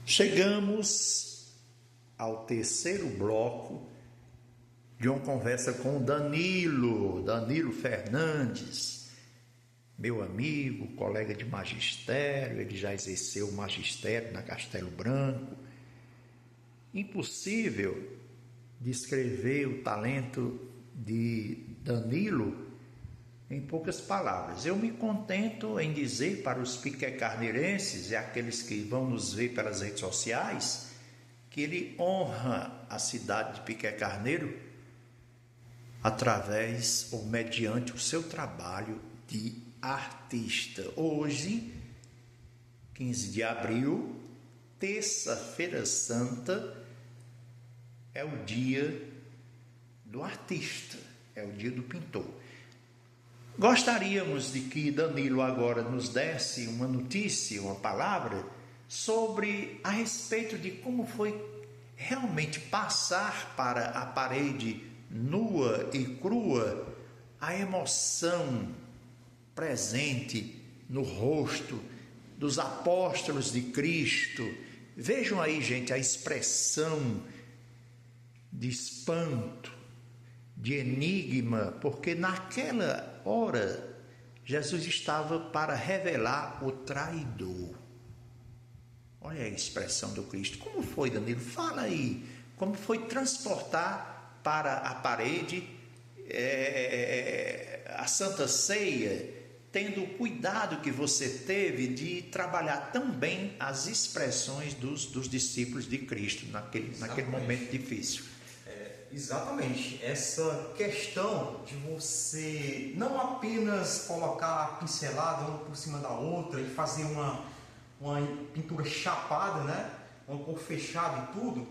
Chegamos ao terceiro bloco de uma conversa com o Danilo Fernandes, meu amigo, colega de magistério. Ele já exerceu magistério na Castelo Branco. Impossível descrever o talento de Danilo em poucas palavras. Eu me contento em dizer para os piquecarneirenses e aqueles que vão nos ver pelas redes sociais que ele honra a cidade de Piqué Carneiro através ou mediante o seu trabalho de artista. Hoje, 15 de abril, terça-feira santa, é o dia do artista, é o dia do pintor. Gostaríamos de que Danilo agora nos desse uma notícia, uma palavra a respeito de como foi realmente passar para a parede nua e crua a emoção presente no rosto dos apóstolos de Cristo. Vejam aí, gente, a expressão de espanto, de enigma, porque naquela hora Jesus estava para revelar o traidor. Olha a expressão do Cristo. Como foi, Danilo? Fala aí. Como foi transportar para a parede a Santa Ceia, tendo o cuidado que você teve de trabalhar tão bem as expressões dos discípulos de Cristo naquele momento difícil. Exatamente, essa questão de você não apenas colocar a pincelada uma por cima da outra e fazer uma pintura chapada, né? Uma cor fechada e tudo,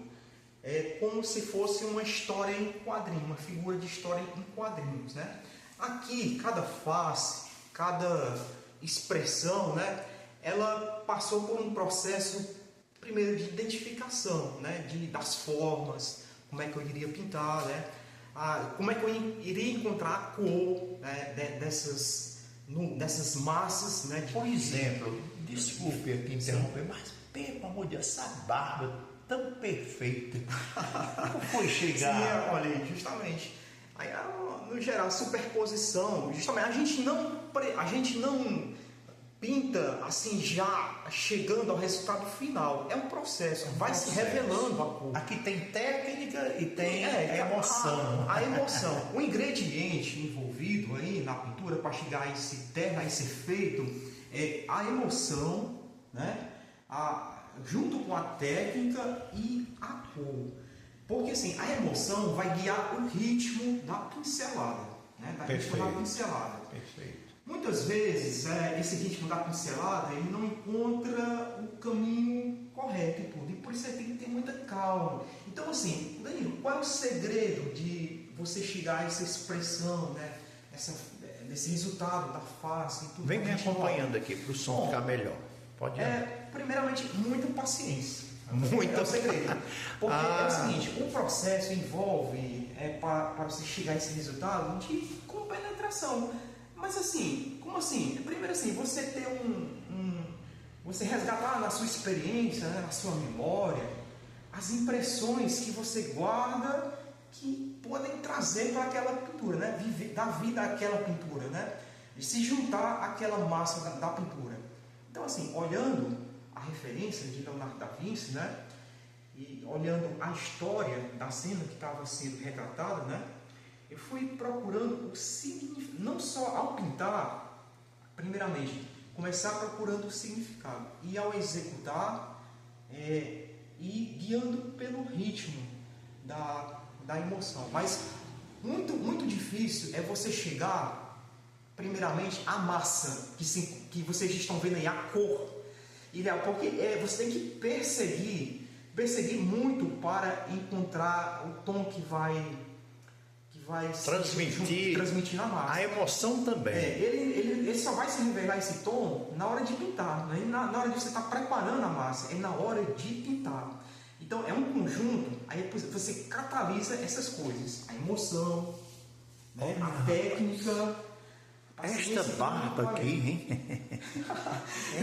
é como se fosse uma história em quadrinho, uma figura de história em quadrinhos, né? Aqui, cada face, cada expressão, né? Ela passou por um processo, primeiro, de identificação, né? Das formas, como é que eu iria pintar, né? Como é que eu iria encontrar a cor, né? dessas massas, né? Por exemplo, desculpe aqui interromper, mas pelo amor de Deus, essa barba tão perfeita, como foi chegar? Sim, olha, justamente. Aí, no geral, superposição, justamente, a gente não pinta assim já chegando ao resultado final. É um processo, vai se revelando a cor. Aqui tem técnica e tem emoção. A emoção. O ingrediente envolvido aí na pintura para chegar a esse efeito é a emoção, né? Junto com a técnica e a cor. Porque assim, a emoção vai guiar o ritmo da pincelada, né? Perfeito. Muitas vezes, esse ritmo da pincelada, ele não encontra o caminho correto e tudo. E por isso você tem que ter muita calma. Então, assim, Danilo, qual é o segredo de você chegar a essa expressão, né? Desse resultado da face e tudo? Vem me acompanhando aqui para o som ficar melhor. Pode ir. Primeiramente, muita paciência. É o segredo. Porque é o seguinte, o processo envolve, para você chegar a esse resultado, de compenetração. Mas assim, como assim? Primeiro assim, você ter você resgatar na sua experiência, né, na sua memória, as impressões que você guarda que podem trazer para aquela pintura, né? Dar vida àquela pintura, né? E se juntar àquela massa da pintura. Então assim, olhando a referência de Leonardo da Vinci, né? E olhando a história da cena que estava sendo retratada, né? Eu fui procurando o significado, não só ao pintar, primeiramente, começar procurando o significado, e ao executar, e guiando pelo ritmo da emoção. Mas muito, muito difícil é você chegar, primeiramente, à massa, que vocês estão vendo aí, a cor, porque você tem que perseguir muito para encontrar o tom que vai transmitir na massa. A emoção também. Ele só vai se revelar esse tom na hora de pintar, né? Na hora de você estar preparando a massa, é na hora de pintar. Então é um conjunto, aí você catalisa essas coisas, a emoção, né? A técnica. Esta barba aqui, hein?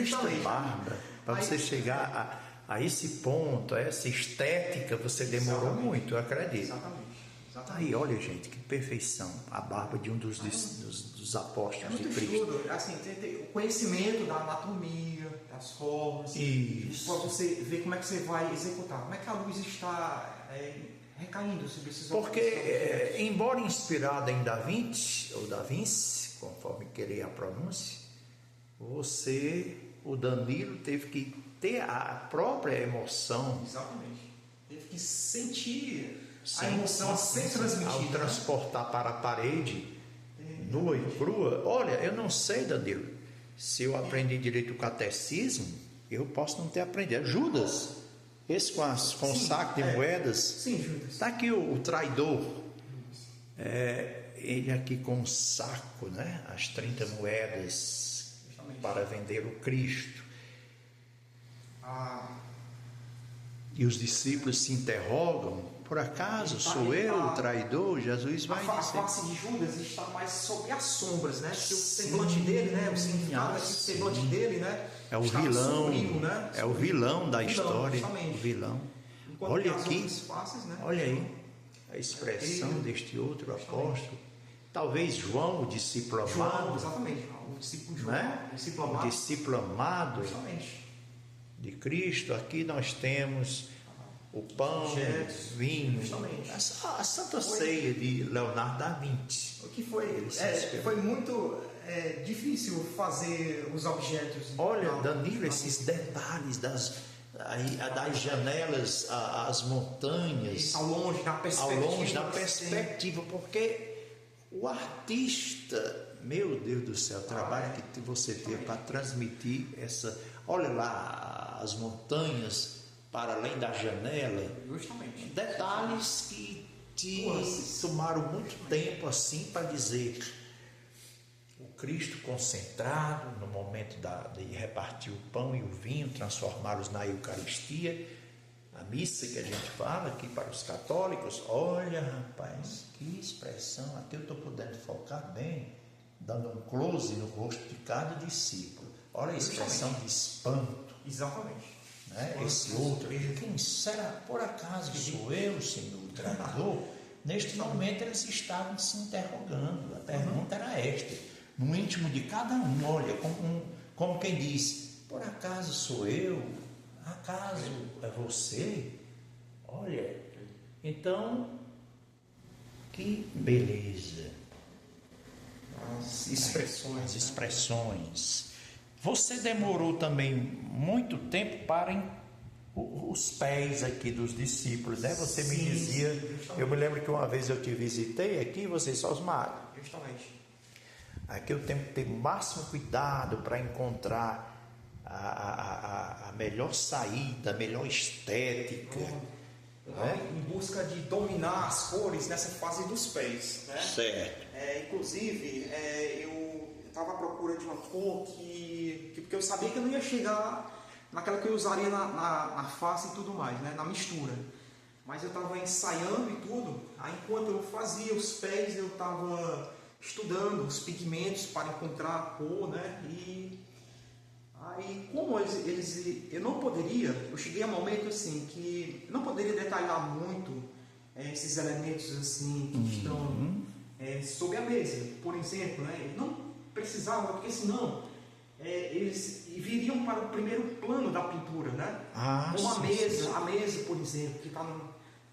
Esta barba, para você chegar a esse ponto, a essa estética, você demorou Exatamente. muito, eu acredito. Exatamente. Aí, olha, gente, que perfeição. A barba de um dos É apóstolos de muito Cristo. estudo, assim, tem o conhecimento da anatomia, das formas, Isso. para você ver como é que você vai executar, como é que a luz está recaindo sobre esses Porque, objetos. embora inspirada em Da Vinci, ou Da Vinci, conforme querer a pronúncia, o Danilo, teve que ter a própria emoção. Exatamente. Teve que sentir a emoção a ser Ao transmitida. transportar para a parede, nua e crua. Olha, eu não sei, Danilo, se eu aprendi direito o catecismo, eu posso não ter aprendido. Judas, esse com o saco de moedas. Sim, Judas. Está aqui o traidor. Ele aqui com um saco, né? As 30 moedas para vender o Cristo. E os discípulos se interrogam: por acaso sou eu o traidor? Jesus vai A dizer. face de Judas está mais sobre as sombras, né? Porque o semblante dele, né? O significado aqui do semblante dele, né? É o está vilão, sombrio, né? é o vilão da história, justamente. o vilão. Enquanto Olha que as aqui, outras faces, né? olha aí a expressão deste outro apóstolo. Talvez João, o discípulo João, amado, exatamente. O discípulo João, né? o discípulo O amado. discípulo amado Justamente. de Cristo. Aqui nós temos o pão, Objetos, o vinho, justamente. a Santa Ceia de Leonardo da Vinci. O que foi, Ele se inspirou. foi muito difícil fazer os objetos. Olha, Danilo, esses detalhes das janelas, as montanhas, ao longe, na ao perspectiva. longe, na perspectiva, porque o artista, meu Deus do céu, o trabalho que você teve para transmitir essa. Olha lá, as montanhas para além da janela. Justamente. Detalhes que te tomaram muito tempo assim para dizer. O Cristo concentrado no momento de repartir o pão e o vinho, transformá-los na Eucaristia, a missa que a gente fala aqui para os católicos. Olha, rapaz, que expressão, até eu estou podendo focar bem, dando um close no rosto de cada discípulo. Olha a expressão de espanto. Exatamente. Né? Esse outro, quem será, por acaso sou eu, Senhor, o traidor? Neste momento eles estavam se interrogando, a pergunta era esta, no íntimo de cada um, olha, como quem diz: por acaso sou eu? Acaso é você? Olha, então, que beleza. As expressões. As expressões. Você demorou também muito tempo para os pés aqui dos discípulos, né? Você me dizia, eu me lembro que uma vez eu te visitei aqui, você só os magos. Justamente. Aqui eu tenho que ter o máximo cuidado para encontrar a melhor saída, a melhor estética. Em busca de dominar as cores nessa fase dos pés, né? Certo. Inclusive, eu estava à procura de uma cor porque eu sabia que eu não ia chegar naquela que eu usaria na face e tudo mais, né? Na mistura. Mas eu estava ensaiando e tudo. Aí, enquanto eu fazia os pés, eu estava estudando os pigmentos para encontrar a cor, né? E aí, como eu não poderia, eu cheguei a um momento assim que eu não poderia detalhar muito esses elementos assim que estão sobre a mesa, por exemplo, né? Eu não precisava, porque senão eles viriam para o primeiro plano da pintura, né? Como a mesa, por exemplo, que está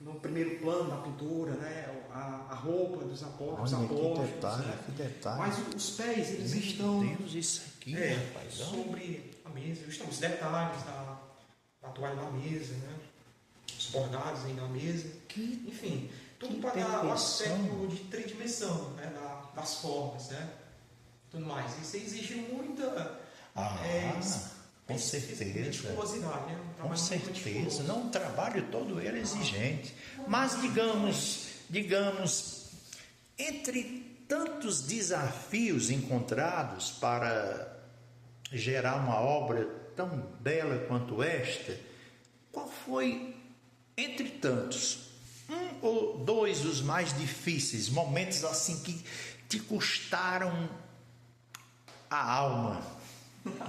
no primeiro plano da pintura, né? A roupa dos apóstolos. Olha, que detalhe. Mas os pés, eles estão. Meu Deus, isso aqui, rapaz. Sobre a mesa, os detalhes da toalha da mesa, né? Os bordados aí na mesa. Enfim, tudo para dar o aspecto de tridimensião, né? Das formas, né? Tudo mais. Isso exige muita. Com certeza. Meticulosidade, né? Com certeza. Não, um trabalho todo ele exigente. Mas digamos, entre tantos desafios encontrados para gerar uma obra tão bela quanto esta, qual foi, entre tantos, um ou dois os mais difíceis, momentos assim que te custaram a alma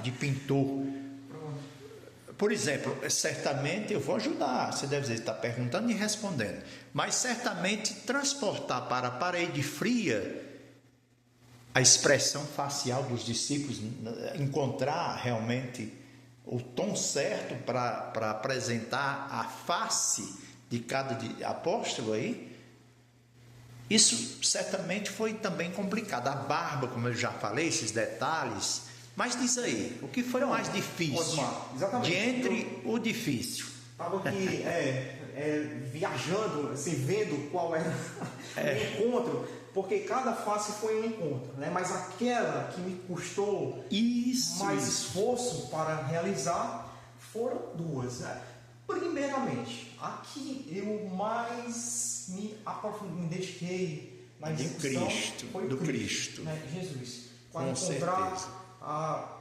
de pintor? Por exemplo, certamente eu vou ajudar, você deve estar perguntando e respondendo, mas certamente transportar para a parede fria a expressão facial dos discípulos, encontrar realmente o tom certo para apresentar a face de cada apóstolo aí, isso certamente foi também complicado. A barba, como eu já falei, esses detalhes. Mas diz aí, o que foi mais difícil? Osmar, exatamente. De entre o difícil. Estava aqui viajando, assim, vendo qual era o encontro, porque cada face foi um encontro, né? Mas aquela que me custou mais esforço para realizar foram duas, né? Primeiramente, aqui eu mais me aprofundei, me dediquei na discussão foi do Cristo, né? Jesus, para com encontrar certeza. A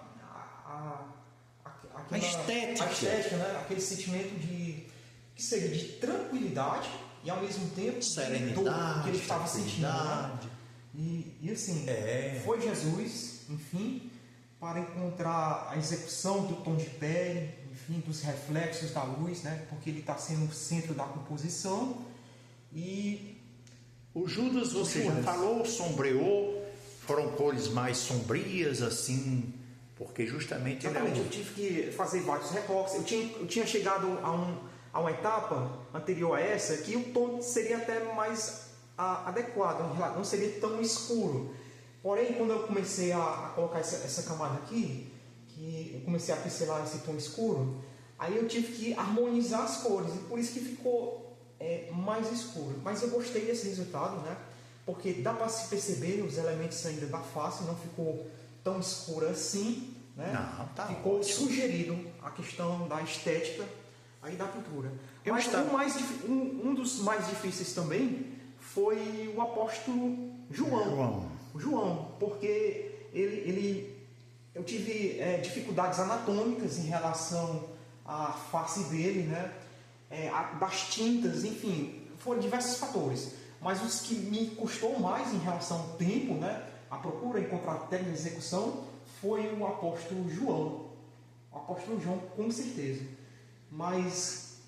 estética, né? Aquele sentimento que seria de tranquilidade e ao mesmo tempo serenidade, que ele estava sentindo, né? E assim, foi Jesus, enfim, para encontrar a execução do tom de pele, enfim, dos reflexos da luz, né? Porque ele está sendo o centro da composição. E o Judas, você já falou, sombreou, foram cores mais sombrias, assim, porque justamente eu tive que fazer vários retoques. Eu tinha chegado a uma etapa anterior a essa que o tom seria até mais adequado, não seria tão escuro. Porém, quando eu comecei a colocar essa camada aqui, que eu comecei a pincelar esse tom escuro, aí eu tive que harmonizar as cores, e por isso que ficou mais escuro. Mas eu gostei desse resultado, né? Porque dá para se perceber os elementos ainda da face, não ficou tão escura assim, né? Não, tá ficou ótimo. sugerido a questão da estética aí da pintura. Mas um dos mais difíceis também foi o apóstolo João, porque eu tive dificuldades anatômicas em relação à face dele, né? Das tintas, enfim, foram diversos fatores. Mas os que me custou mais em relação ao tempo, né? A procura encontrar técnica de execução foi o apóstolo João. O apóstolo João, com certeza. Mas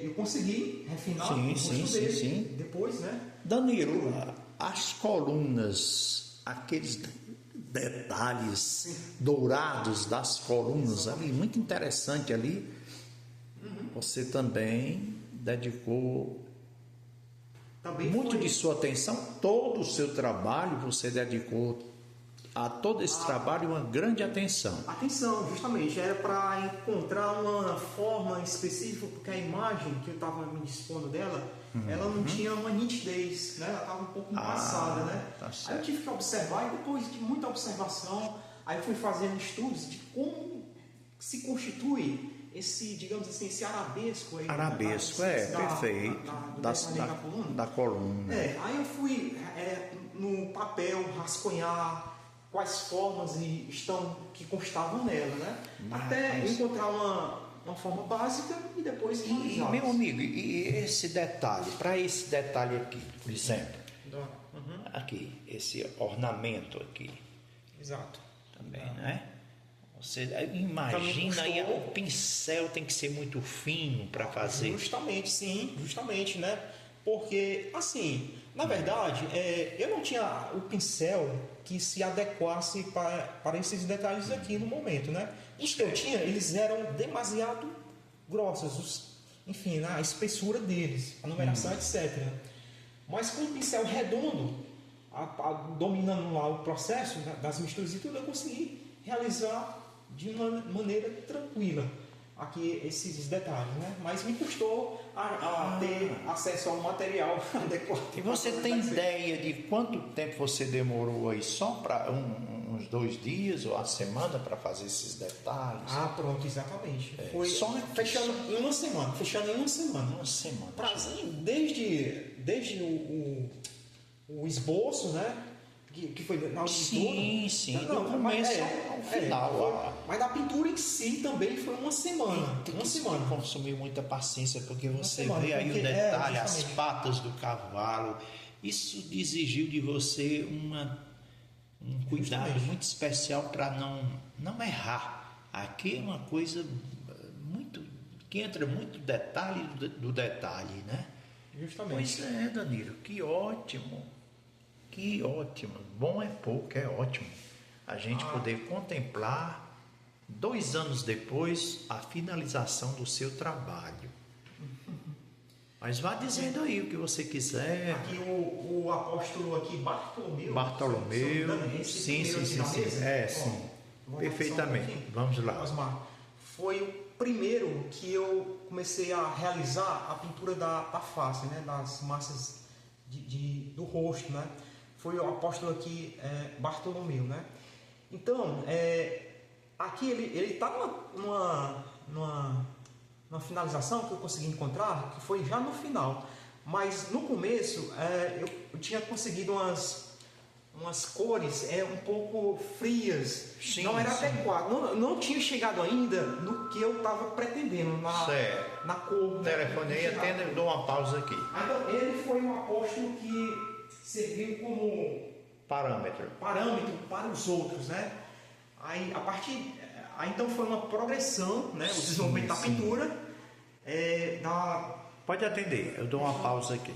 eu consegui refinar o rosto dele depois, né? Danilo, as colunas, aqueles detalhes dourados das colunas ali, muito interessante ali. Você também dedicou muito de sua atenção, todo o seu trabalho você dedicou a todo esse trabalho uma grande atenção. Atenção, justamente, era para encontrar uma forma específica, porque a imagem que eu estava me dispondo dela, ela não tinha uma nitidez, né? Ela estava um pouco embaçada, né? Tá certo. Aí eu tive que observar, e depois de muita observação, aí eu fui fazendo estudos de como se constitui esse, digamos assim, esse arabesco aí. Arabesco, perfeito. Da coluna. Aí eu fui no papel rascunhar quais formas que constavam nela, né? Até encontrar uma forma básica e depois E meu amigo, e esse detalhe, para esse detalhe aqui, por exemplo, aqui, esse ornamento aqui. Exato. Também, né? Você imagina aí, o pincel tem que ser muito fino para fazer. Justamente, né? Porque, assim, na verdade, eu não tinha o pincel que se adequasse para esses detalhes aqui no momento, né? Os que eu tinha, eles eram demasiado grossos, enfim, a espessura deles, a numeração, etc. Mas com o pincel redondo, dominando lá o processo das misturas e tudo, eu consegui realizar de uma maneira tranquila aqui esses detalhes, né? Mas me custou a ter acesso ao material adequado. E você tem ideia de quanto tempo você demorou aí só para uns 2 dias ou a semana para fazer esses detalhes? Pronto, exatamente. Foi só fechando em uma semana. Uma semana. Desde o esboço, né? Que foi na pintura. Sim, do começo ao final. Mas a pintura em si também foi uma semana. Consumiu muita paciência, porque você vê aí o detalhe, as patas do cavalo. Isso exigiu de você um cuidado muito especial para não errar Aqui é uma coisa muito que entra muito detalhe do detalhe, né? Justamente. Pois é, Danilo, que ótimo. Que ótimo. Bom é pouco, é ótimo. A gente poder contemplar 2 anos depois a finalização do seu trabalho. Mas vá dizendo aí o que você quiser. Aqui o apóstolo aqui, Bartolomeu. Sim. Sim. Perfeitamente. Vamos lá. Osmar, foi o primeiro que eu comecei a realizar a pintura da face, né? Das massas do rosto, né? Foi o apóstolo aqui, Bartolomeu, né? Então, aqui ele está numa finalização que eu consegui encontrar, que foi já no final. Mas no começo eu tinha conseguido umas cores um pouco frias. Sim, não era adequado. Não tinha chegado ainda no que eu estava pretendendo na cor. Telefonei, atenda, eu dou uma pausa aqui. Então, ele foi um apóstolo que serviu como Parâmetro para os outros, né? Aí então foi uma progressão, né? O desenvolvimento da pintura. Pode atender, eu dou uma pausa aqui.